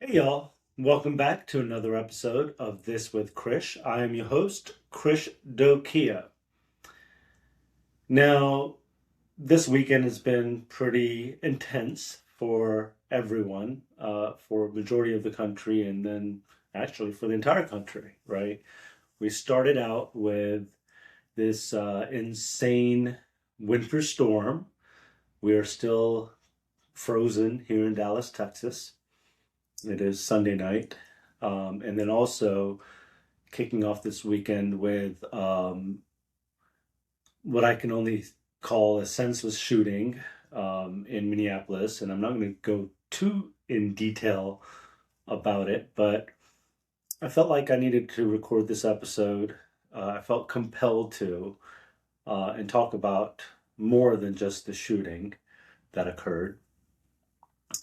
Hey y'all, welcome back to another episode of This with Krish. I am your host, Krish Dokia. Now, this weekend has been pretty intense for everyone, for a majority of the country, and then actually for the entire country, right? We started out with this insane winter storm. We are still frozen here in Dallas, Texas. It is Sunday night. And then also kicking off this weekend with what I can only call a senseless shooting in Minneapolis. And I'm not going to go too in detail about it, but I felt like I needed to record this episode. I felt compelled to and talk about more than just the shooting that occurred.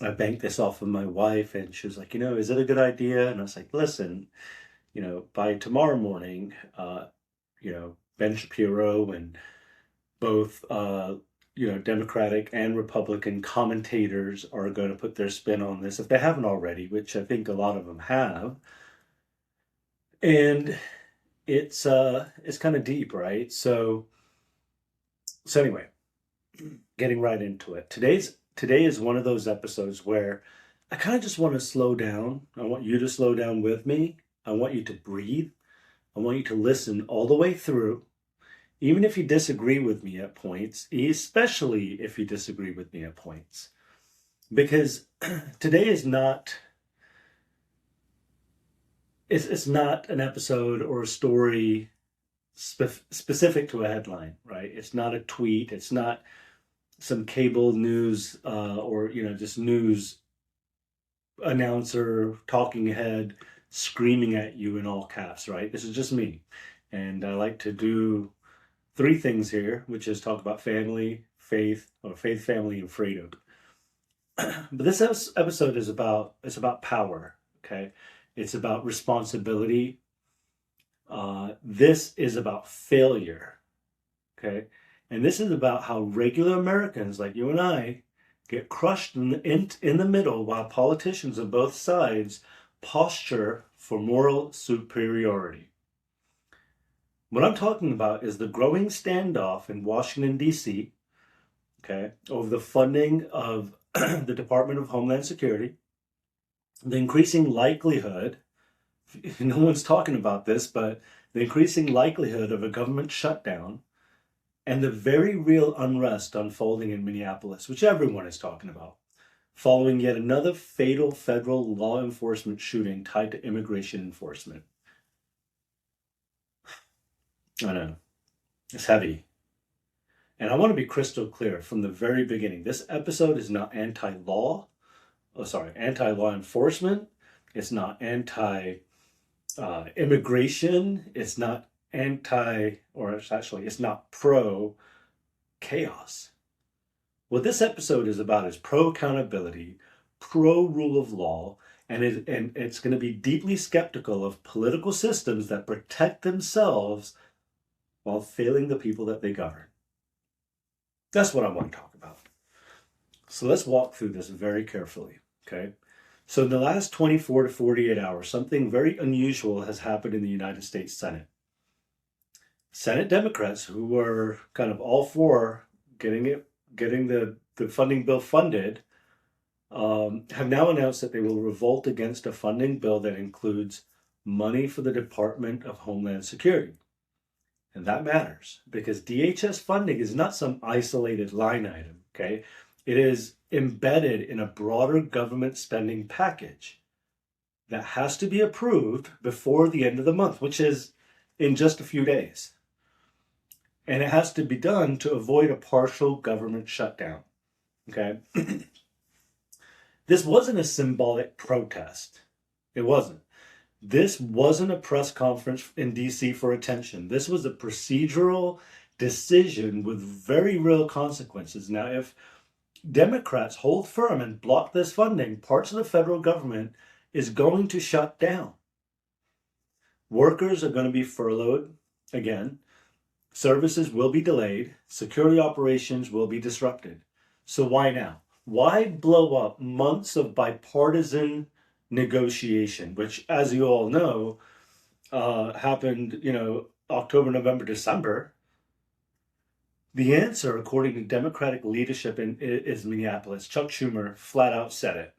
I banked this off of my wife, and she was like, is it a good idea? And I was like, listen, by tomorrow morning, Ben Shapiro and both, Democratic and Republican commentators are going to put their spin on this, if they haven't already, which I think a lot of them have. And it's kind of deep, right? So anyway, getting right into it. Today is one of those episodes where I kind of just want to slow down. I want you to slow down with me. I want you to breathe. I want you to listen all the way through, even if you disagree with me at points, especially if you disagree with me at points. Because today is not, it's not an episode or a story specific to a headline, right? It's not a tweet. It's not some cable news or just news announcer talking head screaming at you in all caps, right? This is just me, and I like to do three things here, which is talk about family, faith, family, and freedom. But this episode is about power. Okay, it's about responsibility. This is about failure. Okay, and this is about how regular Americans like you and I get crushed in the middle while politicians on both sides posture for moral superiority. What I'm talking about is the growing standoff in Washington, D.C., okay, over the funding of the Department of Homeland Security, the increasing likelihood, no one's talking about this, but the increasing likelihood of a government shutdown, and the very real unrest unfolding in Minneapolis, which everyone is talking about, following yet another fatal federal law enforcement shooting tied to immigration enforcement. I know, it's heavy. And I want to be crystal clear from the very beginning. This episode is not anti-law enforcement. It's not anti-immigration. It's not it's not pro chaos. What this episode is about is pro accountability, pro rule of law, and it's going to be deeply skeptical of political systems that protect themselves while failing the people that they govern. That's what I want to talk about. So let's walk through this very carefully, okay? So in the last 24 to 48 hours, something very unusual has happened in the United States Senate. Senate Democrats, who were kind of all for getting the funding bill funded, have now announced that they will revolt against a funding bill that includes money for the Department of Homeland Security. And that matters because DHS funding is not some isolated line item, okay? It is embedded in a broader government spending package that has to be approved before the end of the month, which is in just a few days. And it has to be done to avoid a partial government shutdown, okay? This wasn't a symbolic protest. It wasn't. This wasn't a press conference in DC for attention. This was a procedural decision with very real consequences. Now, if Democrats hold firm and block this funding, parts of the federal government is going to shut down. Workers are going to be furloughed again. Services will be delayed. Security operations will be disrupted. So why now? Why blow up months of bipartisan negotiation, which, as you all know, happened, October, November, December. The answer, according to Democratic leadership, is Minneapolis. Chuck Schumer flat out said it.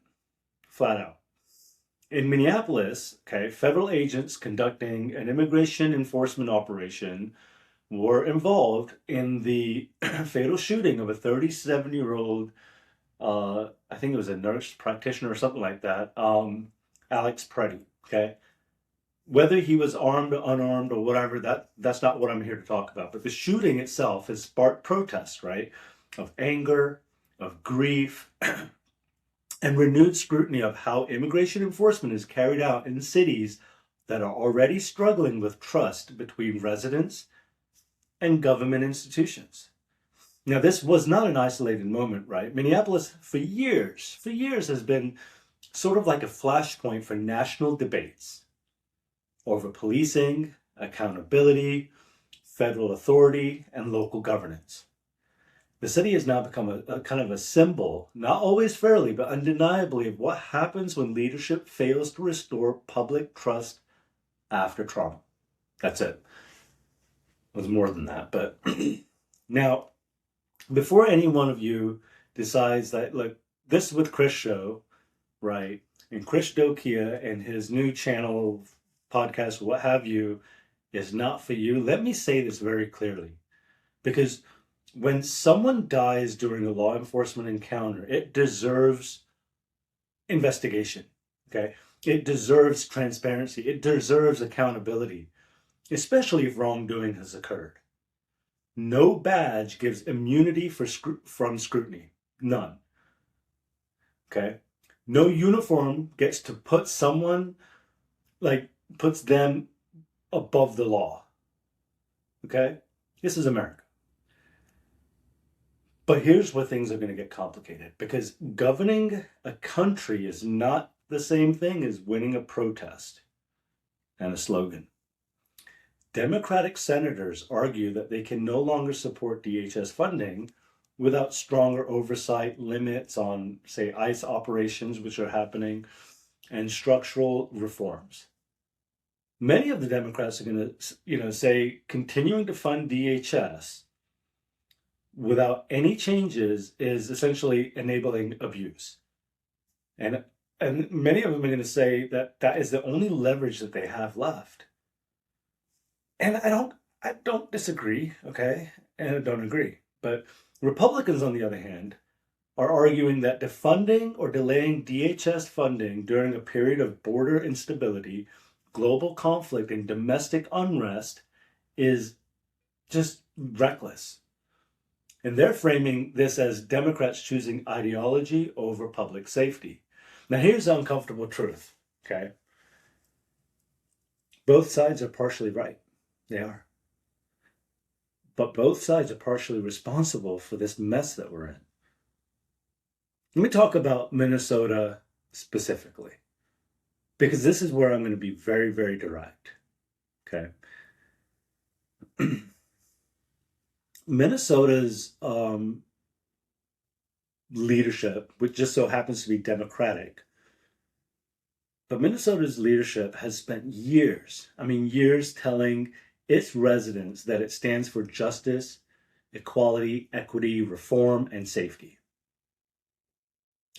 Flat out. In Minneapolis, okay, federal agents conducting an immigration enforcement operation were involved in the fatal shooting of a 37-year-old, I think it was a nurse practitioner or something like that, Alex Preddy, okay? Whether he was armed or unarmed or whatever, that's not what I'm here to talk about. But the shooting itself has sparked protests, right? Of anger, of grief, and renewed scrutiny of how immigration enforcement is carried out in cities that are already struggling with trust between residents and government institutions. Now, this was not an isolated moment, right? Minneapolis, for years, has been sort of like a flashpoint for national debates over policing, accountability, federal authority, and local governance. The city has now become a kind of a symbol, not always fairly, but undeniably, of what happens when leadership fails to restore public trust after trauma. That's it. It was more than that. But now, before any one of you decides that, look, this with Krish show, right, and Krish Dokia and his new channel, podcast, what have you, is not for you, let me say this very clearly. Because when someone dies during a law enforcement encounter, it deserves investigation, okay? It deserves transparency. It deserves accountability, especially if wrongdoing has occurred. No badge gives immunity from scrutiny. None. Okay? No uniform gets to put someone, puts them above the law. Okay? This is America. But here's where things are going to get complicated, because governing a country is not the same thing as winning a protest and a slogan. Democratic senators argue that they can no longer support DHS funding without stronger oversight, limits on, say, ICE operations, which are happening, and structural reforms. Many of the Democrats are going to, say continuing to fund DHS without any changes is essentially enabling abuse. And many of them are going to say that that is the only leverage that they have left. And I don't disagree, okay? And I don't agree. But Republicans, on the other hand, are arguing that defunding or delaying DHS funding during a period of border instability, global conflict, and domestic unrest is just reckless. And they're framing this as Democrats choosing ideology over public safety. Now, here's the uncomfortable truth, okay? Both sides are partially right. They are. But both sides are partially responsible for this mess that we're in. Let me talk about Minnesota specifically, because this is where I'm going to be very, very direct, okay? Minnesota's leadership, which just so happens to be Democratic, but Minnesota's leadership has spent years telling its residents that it stands for justice, equality, equity, reform, and safety.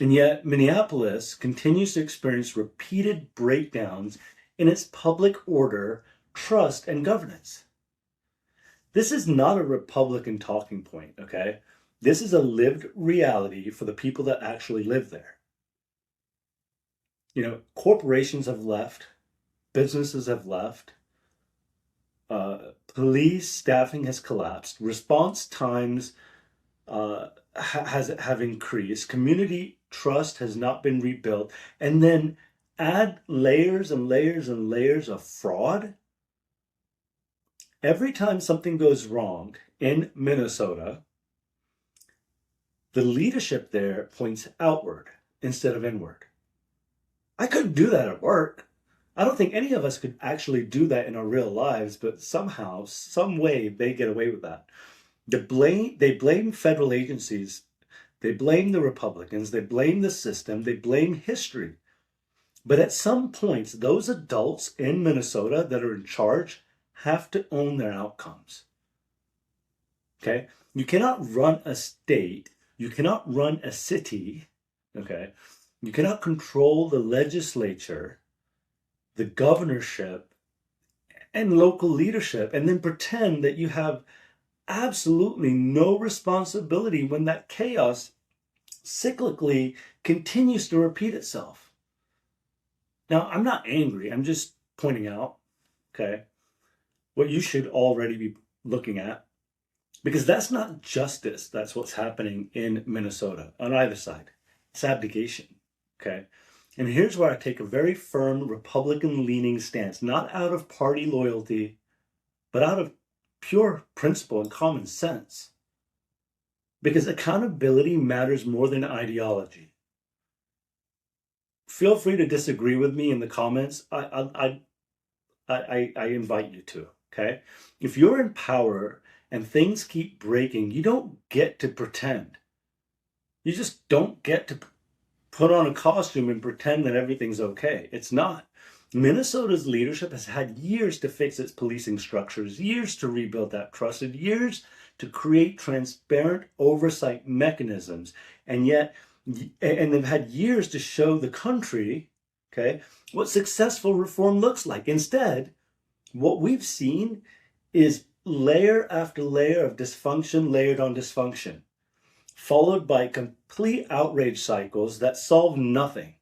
And yet, Minneapolis continues to experience repeated breakdowns in its public order, trust, and governance. This is not a Republican talking point, okay? This is a lived reality for the people that actually live there. Corporations have left, businesses have left, police staffing has collapsed, response times have increased, community trust has not been rebuilt, and then add layers and layers and layers of fraud. Every time something goes wrong in Minnesota, the leadership there points outward instead of inward. I couldn't do that at work. I don't think any of us could actually do that in our real lives, but somehow, some way, they get away with that. They blame federal agencies. They blame the Republicans. They blame the system. They blame history. But at some points, those adults in Minnesota that are in charge have to own their outcomes. Okay? You cannot run a state, you cannot run a city, okay? You cannot control the legislature, the governorship, and local leadership, and then pretend that you have absolutely no responsibility when that chaos cyclically continues to repeat itself. Now, I'm not angry. I'm just pointing out, okay, what you should already be looking at, because that's not justice. That's what's happening in Minnesota on either side. It's abdication, okay? And here's where I take a very firm Republican-leaning stance, not out of party loyalty, but out of pure principle and common sense. Because accountability matters more than ideology. Feel free to disagree with me in the comments. I invite you to, okay? If you're in power and things keep breaking, you don't get to pretend. You just don't get to put on a costume and pretend that everything's okay. It's not. Minnesota's leadership has had years to fix its policing structures, years to rebuild that trust, and years to create transparent oversight mechanisms. And they've had years to show the country, okay, what successful reform looks like. Instead, what we've seen is layer after layer of dysfunction layered on dysfunction, followed by complete outrage cycles that solve nothing.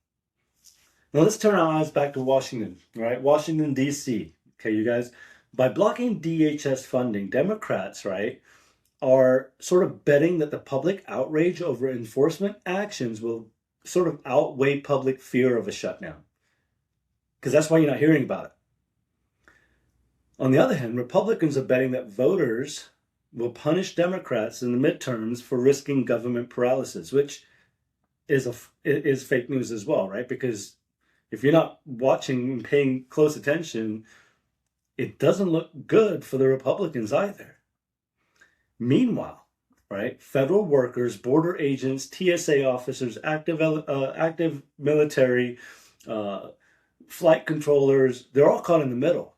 Now let's turn our eyes back to Washington, right? Washington, D.C. Okay, you guys, by blocking DHS funding, Democrats, right, are sort of betting that the public outrage over enforcement actions will sort of outweigh public fear of a shutdown. Because that's why you're not hearing about it. On the other hand, Republicans are betting that voters will punish Democrats in the midterms for risking government paralysis, which is fake news as well, right? Because if you're not watching and paying close attention, it doesn't look good for the Republicans either. Meanwhile, right, federal workers, border agents, TSA officers, active military, flight controllers, they're all caught in the middle.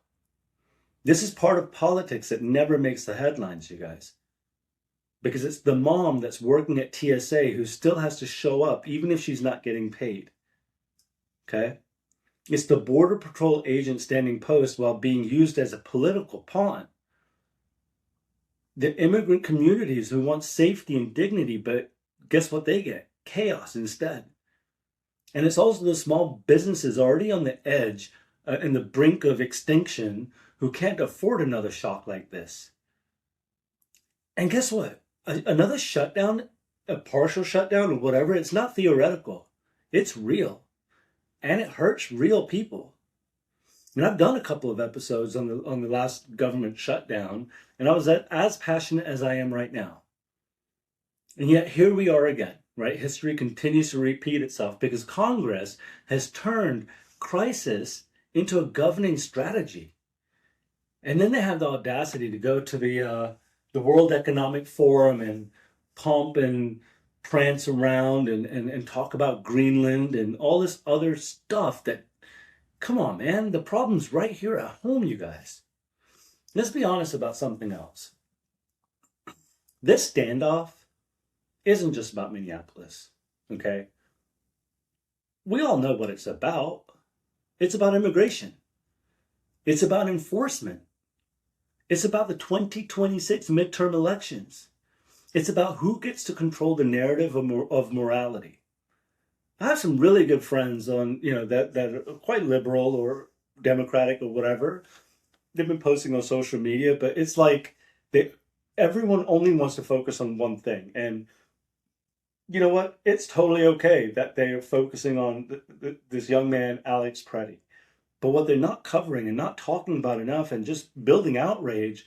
This is part of politics that never makes the headlines, you guys. Because it's the mom that's working at TSA who still has to show up, even if she's not getting paid. Okay? It's the Border Patrol agent standing post while being used as a political pawn. The immigrant communities who want safety and dignity, but guess what they get? Chaos instead. And it's also the small businesses already on the edge and the brink of extinction who can't afford another shock like this. And guess what? Another shutdown, a partial shutdown or whatever, it's not theoretical. It's real. And it hurts real people. And I've done a couple of episodes on the last government shutdown, and I was as passionate as I am right now. And yet here we are again, right? History continues to repeat itself because Congress has turned crisis into a governing strategy. And then they have the audacity to go to the World Economic Forum and pomp and prance around and talk about Greenland and all this other stuff that, come on, man, the problem's right here at home, you guys. Let's be honest about something else. This standoff isn't just about Minneapolis, okay? We all know what it's about. It's about immigration. It's about enforcement. It's about the 2026 midterm elections. It's about who gets to control the narrative of morality. I have some really good friends on, that are quite liberal or democratic or whatever. They've been posting on social media, but it's like everyone only wants to focus on one thing. And you know what? It's totally okay that they're focusing on this young man, Alex Preddy. But what they're not covering and not talking about enough and just building outrage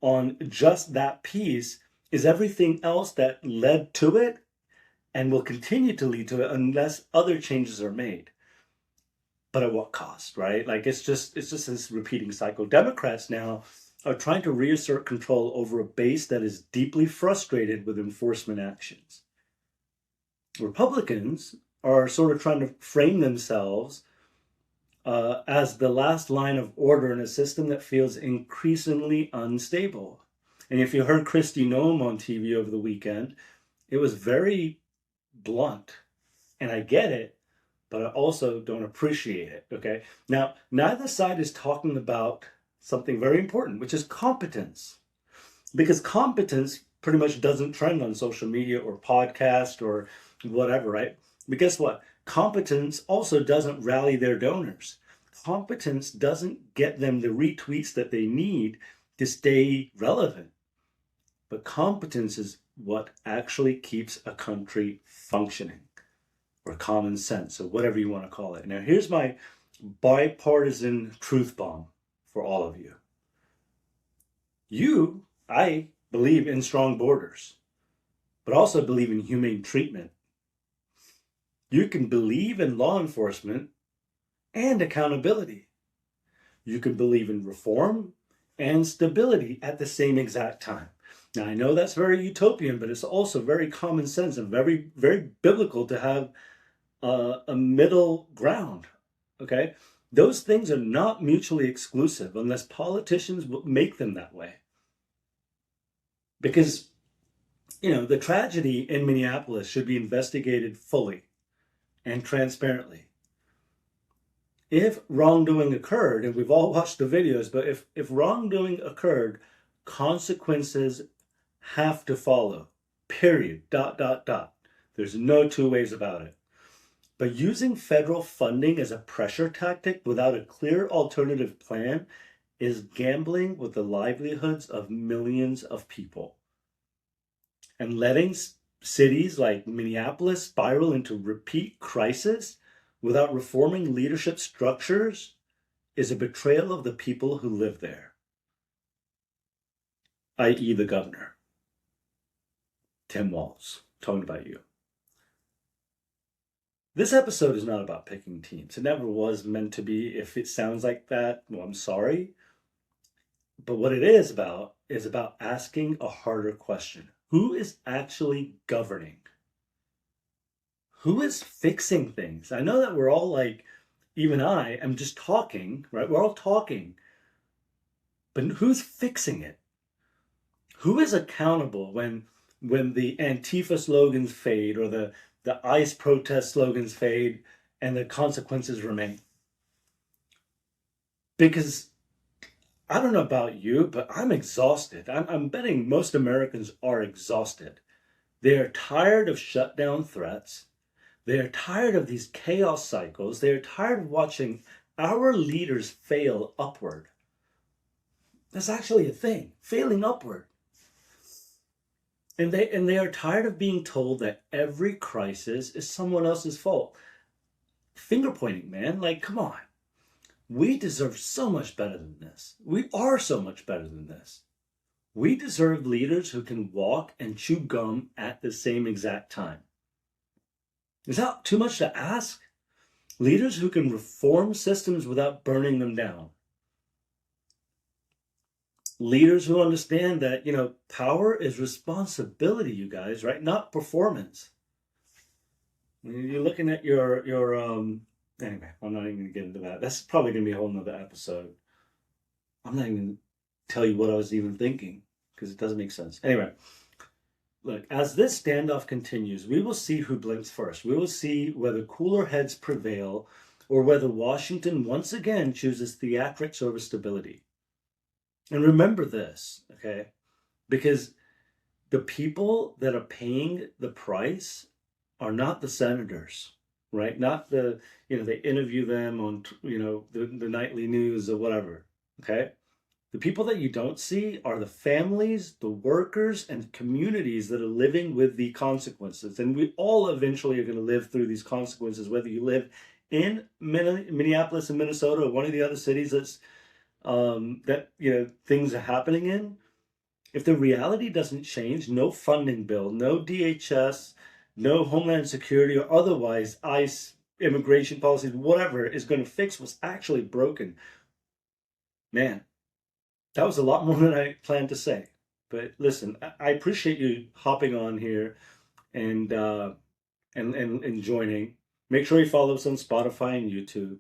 on just that piece is everything else that led to it and will continue to lead to it unless other changes are made. But at what cost, right? Like it's just this repeating cycle. Democrats now are trying to reassert control over a base that is deeply frustrated with enforcement actions. Republicans are sort of trying to frame themselves as the last line of order in a system that feels increasingly unstable. And if you heard Krish Noem on TV over the weekend, it was very blunt. And I get it, but I also don't appreciate it. Okay. Now, neither side is talking about something very important, which is competence. Because competence pretty much doesn't trend on social media or podcast or whatever, right? But guess what? Competence also doesn't rally their donors. Competence doesn't get them the retweets that they need to stay relevant. But competence is what actually keeps a country functioning, or common sense, or whatever you want to call it. Now, here's my bipartisan truth bomb for all of you. I believe in strong borders, but also believe in humane treatment. You can believe in law enforcement and accountability. You can believe in reform and stability at the same exact time. Now, I know that's very utopian, but it's also very common sense and very, very biblical to have a middle ground, okay? Those things are not mutually exclusive unless politicians make them that way. Because, the tragedy in Minneapolis should be investigated fully and transparently. If wrongdoing occurred, and we've all watched the videos, but if wrongdoing occurred, consequences have to follow, period, ... There's no two ways about it. But using federal funding as a pressure tactic without a clear alternative plan is gambling with the livelihoods of millions of people. And letting cities like Minneapolis spiral into repeat crisis without reforming leadership structures is a betrayal of the people who live there, i.e. the governor. Tim Walz, talking about you. This episode is not about picking teams. It never was meant to be. If it sounds like that, well, I'm sorry. But what it is about asking a harder question. Who is actually governing? Who is fixing things? I know that we're all like, even I am just talking, right? We're all talking. But who's fixing it? Who is accountable when the Antifa slogans fade or the ICE protest slogans fade and the consequences remain? Because I don't know about you, but I'm exhausted. I'm betting most Americans are exhausted. They are tired of shutdown threats. They are tired of these chaos cycles. They are tired of watching our leaders fail upward. That's actually a thing, failing upward. And they are tired of being told that every crisis is someone else's fault. Finger pointing, man. Like, come on. We deserve so much better than this. We are so much better than this. We deserve leaders who can walk and chew gum at the same exact time. Is that too much to ask? Leaders who can reform systems without burning them down. Leaders who understand that, power is responsibility, you guys, right? Not performance. You're looking at your anyway, I'm not even going to get into that. That's probably going to be a whole nother episode. I'm not even going to tell you what I was even thinking because it doesn't make sense. Anyway, look, as this standoff continues, we will see who blinks first. We will see whether cooler heads prevail or whether Washington once again chooses theatrics over stability. And remember this, okay? Because the people that are paying the price are not the senators, right? Not they interview them on, the nightly news or whatever, okay? The people that you don't see are the families, the workers, and communities that are living with the consequences. And we all eventually are going to live through these consequences, whether you live in Minneapolis and Minnesota or one of the other cities that's things are happening in. If the reality doesn't change, no funding bill, no DHS, no Homeland Security or otherwise ICE, immigration policies, whatever is going to fix what's actually broken. Man, that was a lot more than I planned to say. But listen, I appreciate you hopping on here and joining. Make sure you follow us on Spotify and YouTube.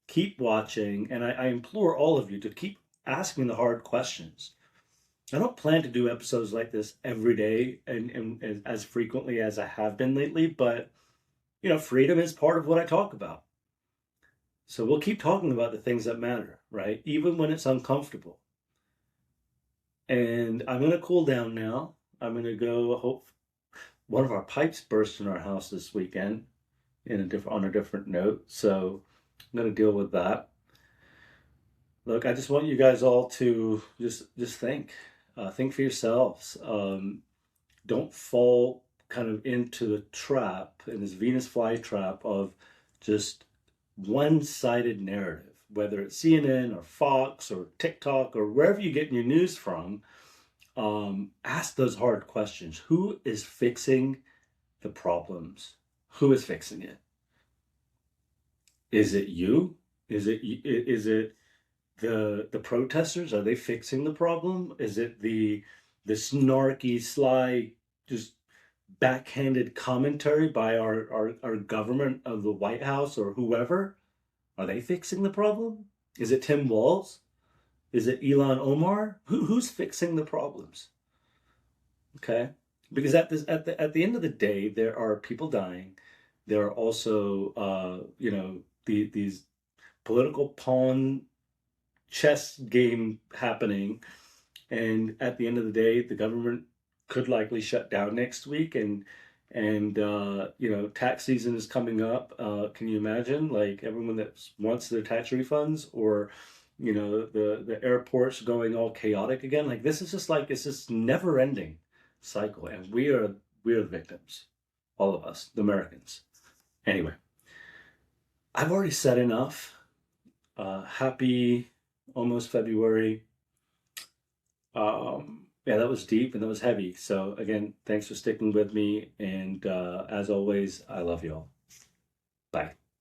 keep watching, and I implore all of you to keep asking the hard questions. I don't plan to do episodes like this every day and as frequently as I have been lately, but freedom is part of what I talk about. So we'll keep talking about the things that matter, right? Even when it's uncomfortable. And I'm going to cool down now. I'm going to go hope one of our pipes burst in our house this weekend on a different note. So I'm going to deal with that. Look, I just want you guys all to just think. Think for yourselves. Don't fall kind of into the trap, in this Venus flytrap of just one-sided narrative, whether it's CNN or Fox or TikTok or wherever you get your news from. Ask those hard questions. Who is fixing the problems? Who is fixing it? Is it you? Is it the protesters? Are they fixing the problem? Is it the snarky, sly, just backhanded commentary by our government of the White House or whoever? Are they fixing the problem? Is it Tim Walz? Is it Ilhan Omar? Who's fixing the problems? Okay, because at the end of the day, there are people dying. There are also these political pawn chess game happening, and at the end of the day, the government could likely shut down next week, and tax season is coming up. Can you imagine, like, everyone that wants their tax refunds, or the airports going all chaotic again? Like, this is just like, it's this never ending cycle, and we are the victims, all of us, the Americans. Anyway, I've already said enough. Happy almost February. Yeah, that was deep and that was heavy. So again, thanks for sticking with me. And as always, I love you all. Bye.